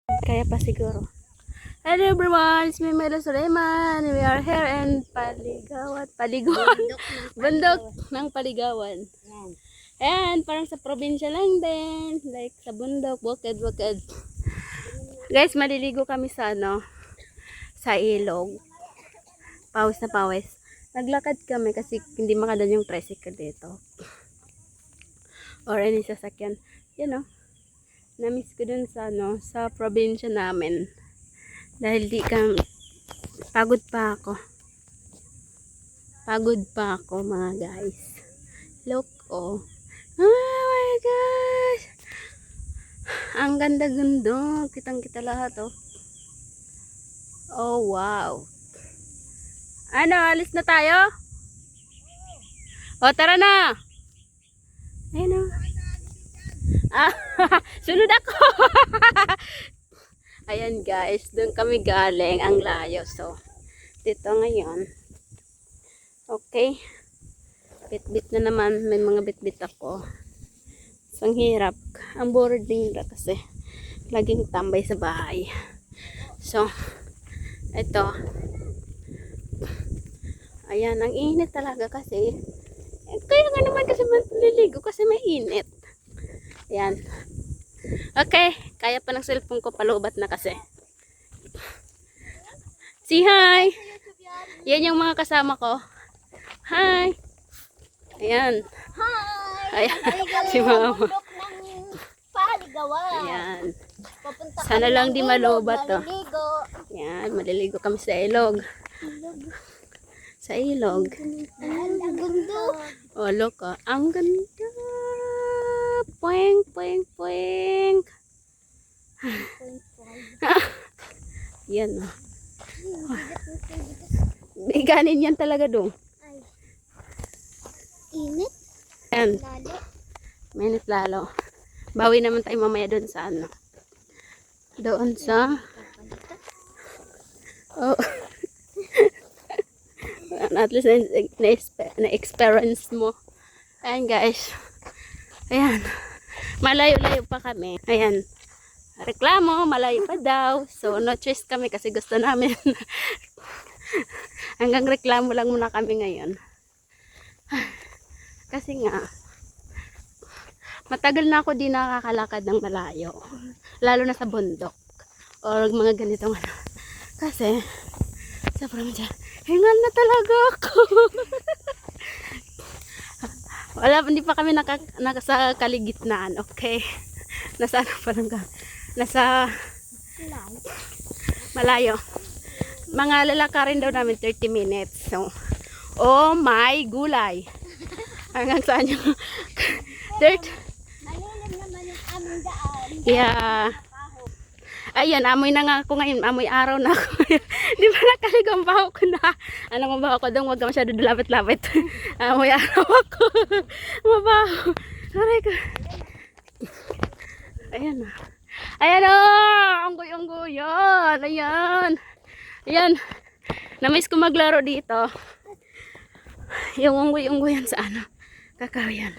Kaya pa siguro. Hello everyone, it's me Melo Suleiman. We are here in Paligawan. Bundok ng Paligawan. And parang sa probinsya lang din. Like sa bundok, bukid. Guys, maliligo kami sa sa ilog. Pawis na pawis. Naglakad kami kasi hindi makadaan yung tricycle dito. Or any sasakyan. Na-miss ko dun sa sa probinsya namin. Dahil pagod pa ako mga guys. Look oh. Oh my gosh. Ang ganda-ganda. Kitang-kita lahat oh. Oh wow. Ano, alis na tayo? O tara na. Ayun oh. Sunod ako. Ayan guys, doon kami galing, ang layo. So, dito ngayon. Okay. Bit-bit na naman, may mga bit-bit ako. So, ang hirap. Ang boring na kasi. Laging tambay sa bahay. So, ito. Ayan, ang init talaga kasi. Kaya nga naman kasi maliligo kasi may init. Ayan. Okay, kaya pa ng cellphone ko, palubat na kasi. Say hi! Yan yung mga kasama ko. Hi! Ayan. Hi! Ayan. Si mama. Paligawan. Ayan. Papunta Sana kami lang ng di ilog, malobat to. maliligo. Ayan, maliligo kami sa ilog. Sa ilog. Ang ganda. Oh, look oh. Ang ganda. Puwing, puwing, puwing. Yan oh. Biganin yan talaga doon. Ay. Init. Ayan. Lalo. Minute lalo. Bawi naman tayo mamaya doon sa doon sa oh. At least na-experience mo. Ayan guys. Ayan. Malayo-layo pa kami. Ayan. Reklamo, malayo pa daw. So, no choice kami kasi gusto namin. Hanggang reklamo lang muna kami ngayon. Kasi nga, matagal na ako di nakakalakad ng malayo. Lalo na sa bundok. Or mga ganitong Kasi, sa probinsya, hingal na talaga ako. Hindi pa kami nasa kaligitnaan. Okay. Nasa pa lang kami. Nasa malayo. Mga lalakarin daw namin 30 minutes. So, oh my gulay. Hanggang saan yung 30. Malilim naman yung aming daan. Yeah. Ayan, amoy na nga ako ngayon. Amoy araw na ako. Di ba nakaligo ang baho ko na? Ano ang baho ko doon? Huwag ka masyado lapit-lapit. Amoy araw ako. Mabaho. Aray ko. Ayan na. Ayan o! Unggoy-unggoy yan. Ayan. Ayan. Namiss ko maglaro dito. Yung unggoy-unggoy yan sa kakawayan.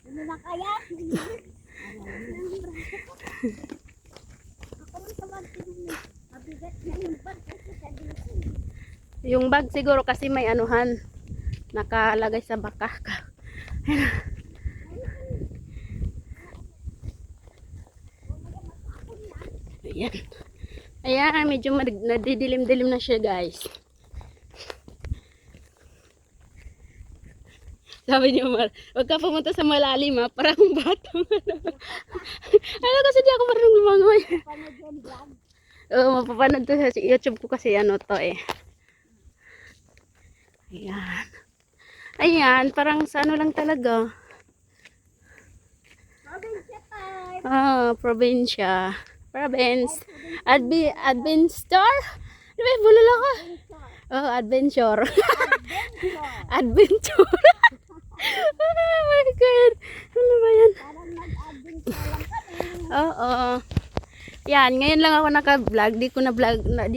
Ano na kaya? Mabigat na yung bag kasi sa dito. Yung bag siguro kasi may anuhan. Nakalagay sa baka. Ayan. Ayan, medyo nadidilim-dilim na siya guys. Sabi niyo, huwag ka pumunta sa malalim ha, parang batong. Ano kasi di ako marunong lumangoy. Panood yung vlog. Oo, mapapanood to sa YouTube ko kasi to eh. Ayan. Ayan, parang sa lang talaga. Probinsya time. Probinsya. Province. Adventure? Di ba, bulala ka? Oh, adventure. Adventure. Oh my God. Ano ba yan? Parang mag-adventure lang kami. Oo. Yan, ngayon lang ako naka-vlog. Di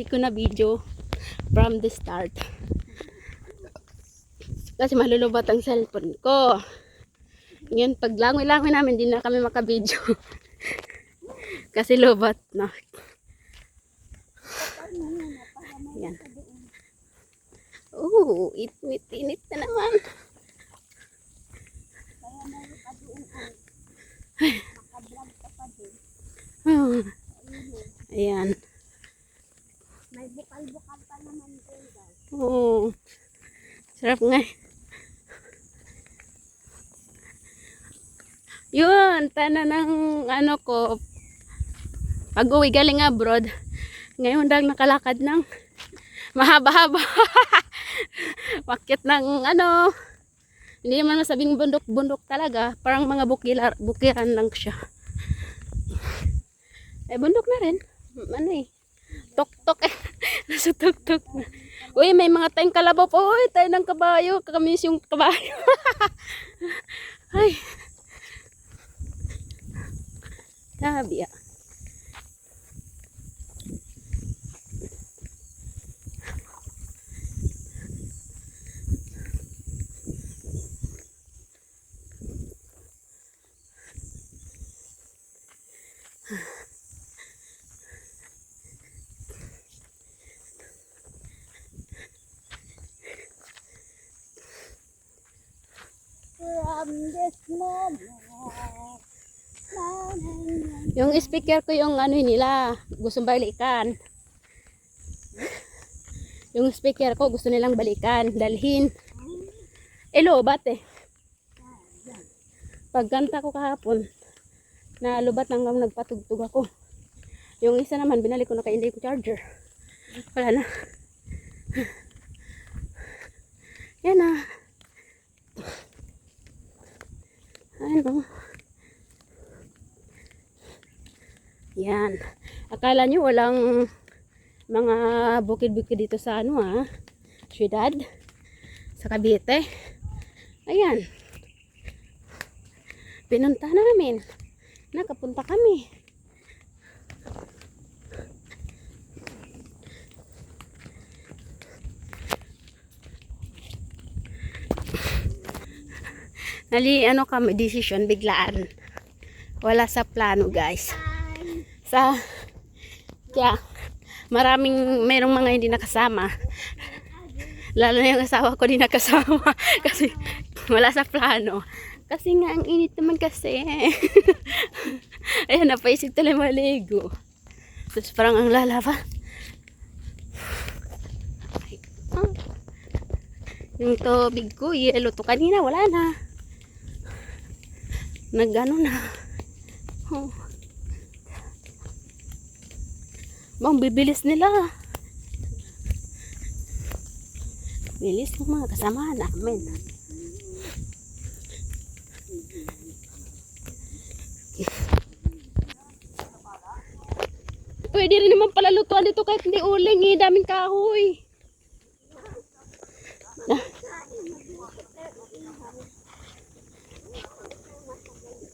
ko na video from the start. Kasi malulubat ang cellphone ko. Ngayon, pag langoy-langoy namin, di na kami maka-video. Kasi lubat na. Yan. Oh, init na naman. Oh, ayan. May bukal-bukal pa naman doon, guys. Oh, sarap nga. Yun, tana ng ano ko. Pag-uwi galing abroad. Ngayon lang nakalakad ng mahaba-haba. Wakit ng ano. Hindi naman masabing bundok-bundok talaga. Parang mga bukiran lang siya. Eh, bundok na rin. Ano eh. Tok-tok eh. Nasa tok-tok na. Uy, may mga tayong kalabaw po. Uy, tayo ng kabayo. Kakamis yung kabayo. Ay. Sabi ah. From this moment. Yung speaker ko yung ano nila, gustong balikan. Yung speaker ko gusto nilang balikan, dalhin. Lobat eh. Pagkanta ko kahapon, nalubat hanggang nagpatugtog ako. Yung isa naman, binalik ko na kay hindi ko charger. Wala na. Yan na. Ano? Yan. Akala nyo walang mga bukid-bukid dito sa ano ha? Syudad. Sa Cavite. Ayan. Pinunta namin. Nakapunta kami. Ano kami, decision biglaan. Wala sa plano, guys. Kaya merong mga hindi nakasama. Lalo na yung asawa ko di nakasama. Kasi wala sa plano. Kasi nga, ang init naman kasi. Ayan, napaisip tuloy maligo. Tapos parang ang lalaba. Yung tubig ko, yelo to kanina, wala na. Nagano na. Oh. Bang bibilis nila. Bilis ng mga kasama namin. Pwede rin naman pala lutuan dito kahit hindi uling eh. Daming kahoy.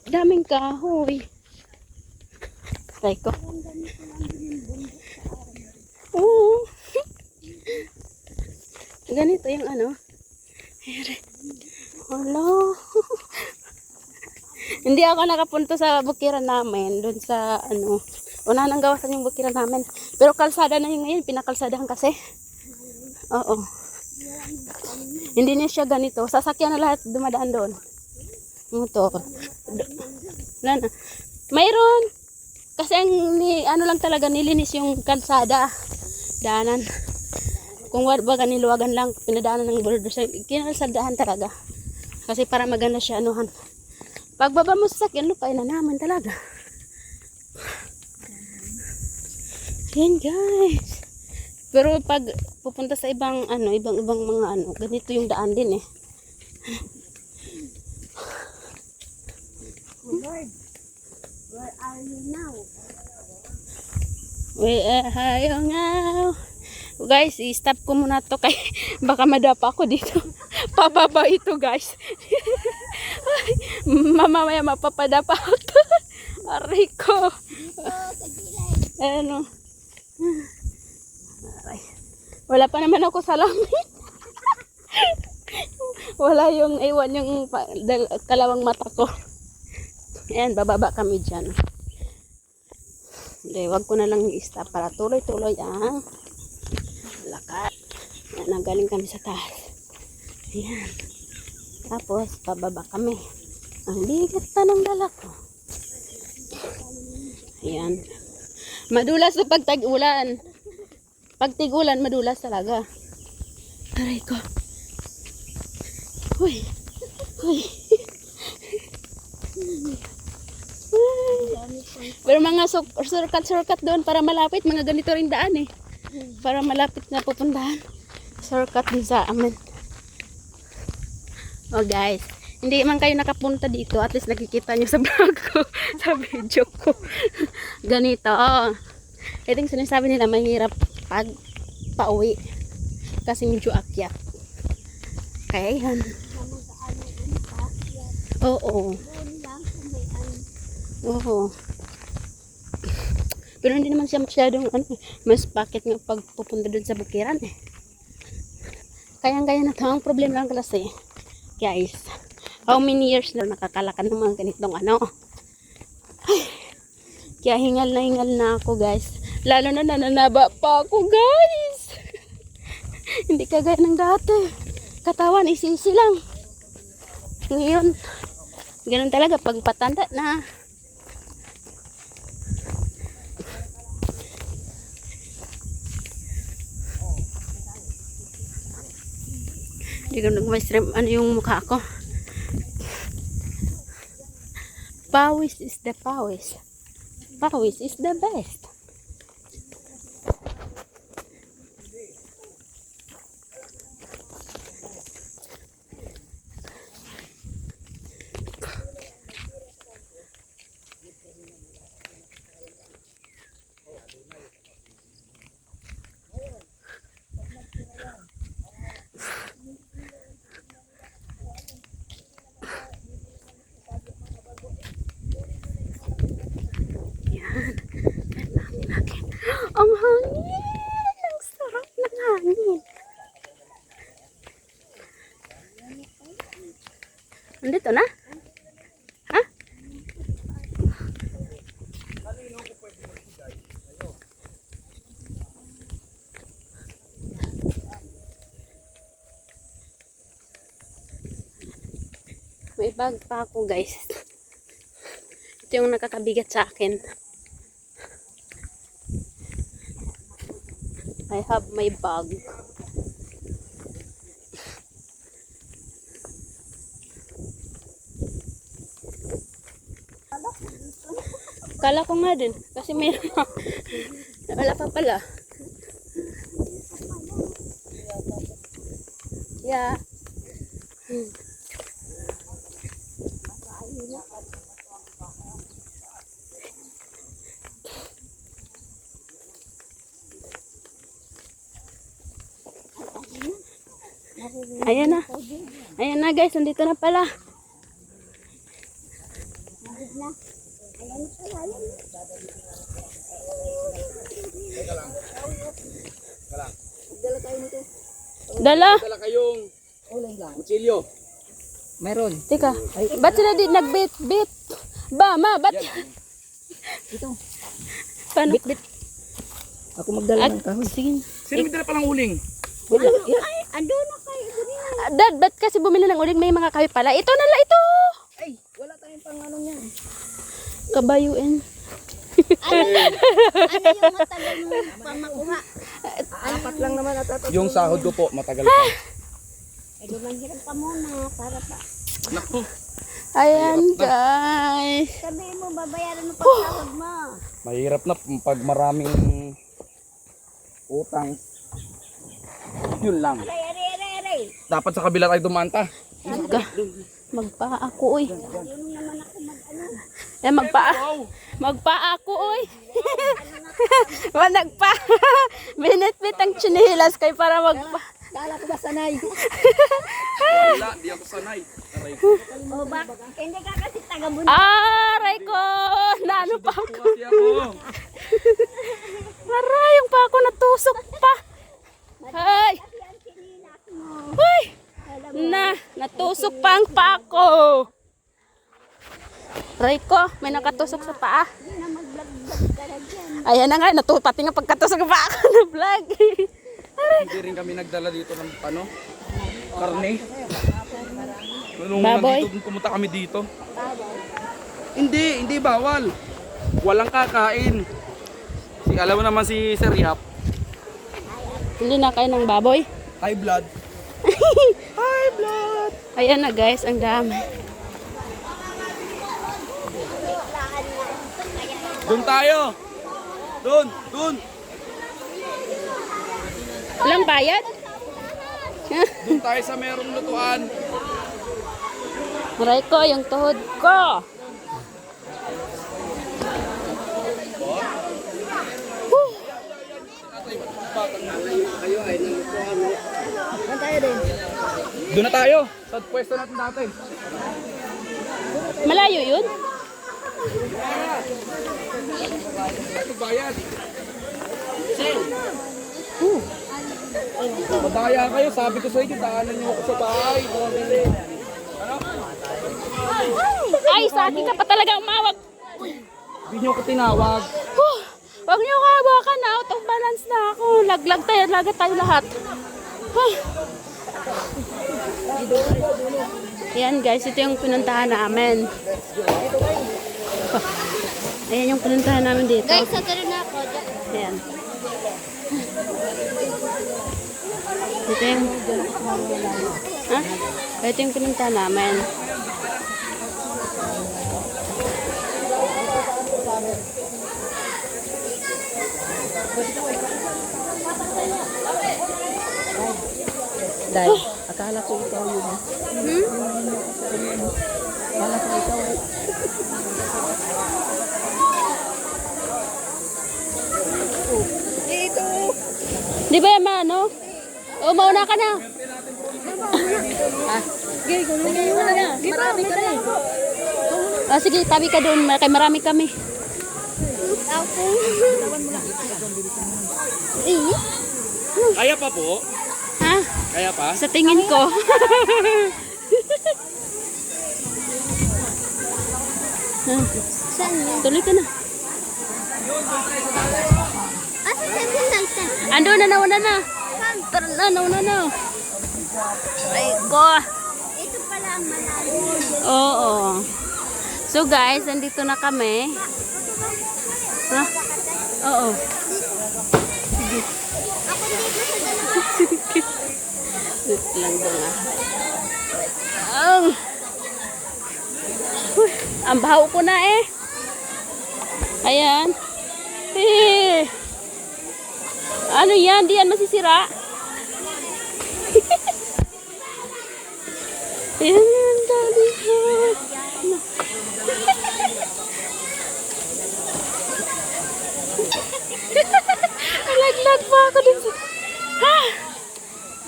Daming kahoy. Try ko. Oo. Ganito yung ano. Hello. Hindi ako nakapunta sa bukiran namin. Doon sa ano. Una nang gawasan yung bukiran namin. Pero kalsada na yung ngayon. Pinakalsadahan kasi. Oo. Hindi na siya ganito. Sasakyan na lahat dumadaan doon. Motor. Wala na. Mayroon. Kasi ano lang talaga nilinis yung kalsada. Daanan. Kung baga niluwagan lang, pinadaanan ng bulldozer. Kinalsadahan talaga. Kasi para maganda siya anuhan. Pagbaba mo sa sakyan, lupay na naman talaga. Yan guys. Pero pag pupunta sa ibang mga ano, ganito yung daan din eh. Lord, where are you now? Where are you now? Guys, i-stop ko muna to kay baka madapa ako dito. Pababa ito guys. Mamaya mapapadapa ako to. Aray ko. Dito, sa gilay. Ano? Aray. Wala pa naman ako salamin. Wala yung iwan yung kalawang mata ko. Ayan, bababa kami dyan. Hindi, wag ko na lang i-stop para tuloy-tuloy ang nagaling kami sa taas. Ayan. Tapos, pababa kami. Ang bigat pa ng dala ko. Ayan. Madulas na pag tag-ulan. Pag tigulan, madulas talaga. Aray ko. Uy. Uy. Pero mga shortcut doon para malapit. Mga ganito rin daan eh. Para malapit na pupuntahan. Shortcut din sa amin. Oh guys. Hindi man kayo nakapunta dito. At least nakikita nyo sa vlog ko. Sa video ko. Ganito. Ito yung sinasabi nila mahirap pag pauwi. Kasi medyo akyat. Kaya yan. Oo. Oo. Pero hindi naman siya masyadong mas pakit nga pag pupunta doon sa bukiran eh. Kaya-kaya na ito. Ang problema lang kasi, guys, how many years na nakakalakan ng mga ganitong Ay, kaya hingal na ako guys. Lalo na nananaba pa ako guys. Hindi kagaya ng dati. Katawan, isisi lang. Ngayon, ganun talaga pag patanda na. Hindi ko nag-stream ano yung mukha ko. Pawis is the pawis. Pawis is the best. Ang hangin! Ang sarap ng hangin. Nandito na? Ha? May bag pa ako guys. Ito yung nakakabigat sa akin. I have my bag. Kala ko nga din. Kasi meron wala pa pala. Yeah. Ayan na. Ayan na guys, nandito na pala. Dala. Dala kayong kutsilyo. Meron. Teka, ba't sila di nagbit-bit? Ba, ma, ba't? Ito. Paano? Bit. Ako magdala ng kahoy. Sige. Sino may dala palang uling? Wala. Ay, ando na kayo. Dad, ba't kasi bumili ng uling? May mga kahoy pala. Ito na lang, ito! Ay, wala tayong pang ano niyan. Kabayuin. Ano yung matagal mo pa makuha? Apat lang naman at apat. Yung sahod ko po, matagal pa. Eh, lumanghiram ka muna para pa. Naku, Ayan, guys. Sabihin mo, babayaran mo pagkahod mo. mahirap na pag maraming utang. Yun lang. Aray. Dapat sa kabila tayo dumanta. Magpa ako, uy. Yun naman ako mag-ano. Eh, magpa ako, uy. Nagpa. Binit-bit ang chinilas kay para magpa. Kala ko ba sanay? Wala, di ako sanay. Aray ko. O ba? Hindi ka kasi taga-bun. Aray ko! Naano pa ako? Kasi ako. Aray, yung pa ako natusok pa. Ay! Uy! Natusok pa ang pako. Aray ko, may nakatusok sa paa. Na mag-vlog-vlog ka na dyan. Ayan na nga, pati nga pagkatusok pa ako na vlog. Hindi rin kami nagdala dito ng ano, karne. Nung Baboy? nandito, pumunta kami dito. Hindi bawal. Walang kakain. Alam mo naman si Sir Yap, Hindi na kayo ng baboy. high blood. High blood. Ayan na guys, ang dami. Doon tayo. Doon. Walang bayad? Doon tayo sa merong lutuan. Maray ko, yung tuhod ko. Doon na tayo. Sa pwesto natin dati. Malayo yun? Ito bayad. Madaya kayo. Sabi ko sa inyo, daanan niyo ako sa bahay. Bumili. Ay, sa akin ka pa talagang mawag. Hindi niyo ako tinawag. Huwag niyo kahawakan na. Out of balance na ako. Laglag tayo lahat. Ayan guys, ito yung pinuntahan namin. Ayan yung pinuntahan namin dito. Guys, sa na ako. Ayan. Ito yung... Ha? Ito yung pinuntahan namin. Dahil, akala ko ikaw yun. Akala ko ikaw. Di ba yan ano? O, mauna ka na. Sige, muna na. Marami ka na. Sige, tabi ka doon. Kay marami kami. Kaya pa po? Ha? Kaya pa? Sa tingin ko. Saan yun? Tuloy ka na. Asa saan yun na isa? Ando na, nauna na. Tara na, nauna na. Ay, ko. Ito pala ang malalim. Oo. So guys, nandito na kami. Ha? Oo. Ako dito sa dalawa. Sige. Wait lang daw nga. Ang bahaw ko na eh. Ayan. Eh. Ano yan? Di yan masisira. Ayan yan, dali. Nalaglag pa ako din.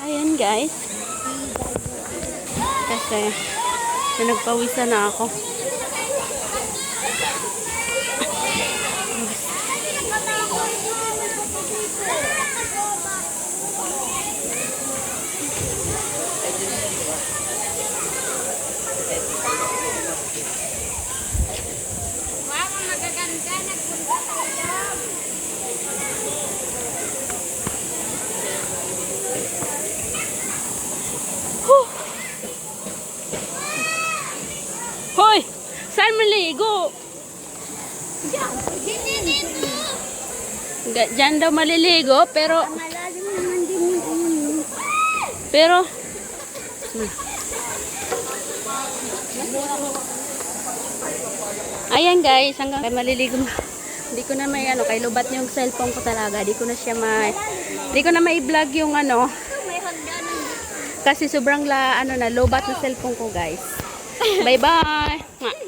Ayan guys. Kasi nagpawisan na ako. Hoy! Saan maligo? Diyan daw maliligo, pero... Malalim naman din yung Pero... Ayan guys, hanggang maliligo. Hindi ko na may ano, kay lubat yung cellphone ko talaga. Hindi ko na siya hindi ko na mai-vlog yung ano. may hagdanan. Kasi sobrang lobat na cellphone ko guys. Bye bye.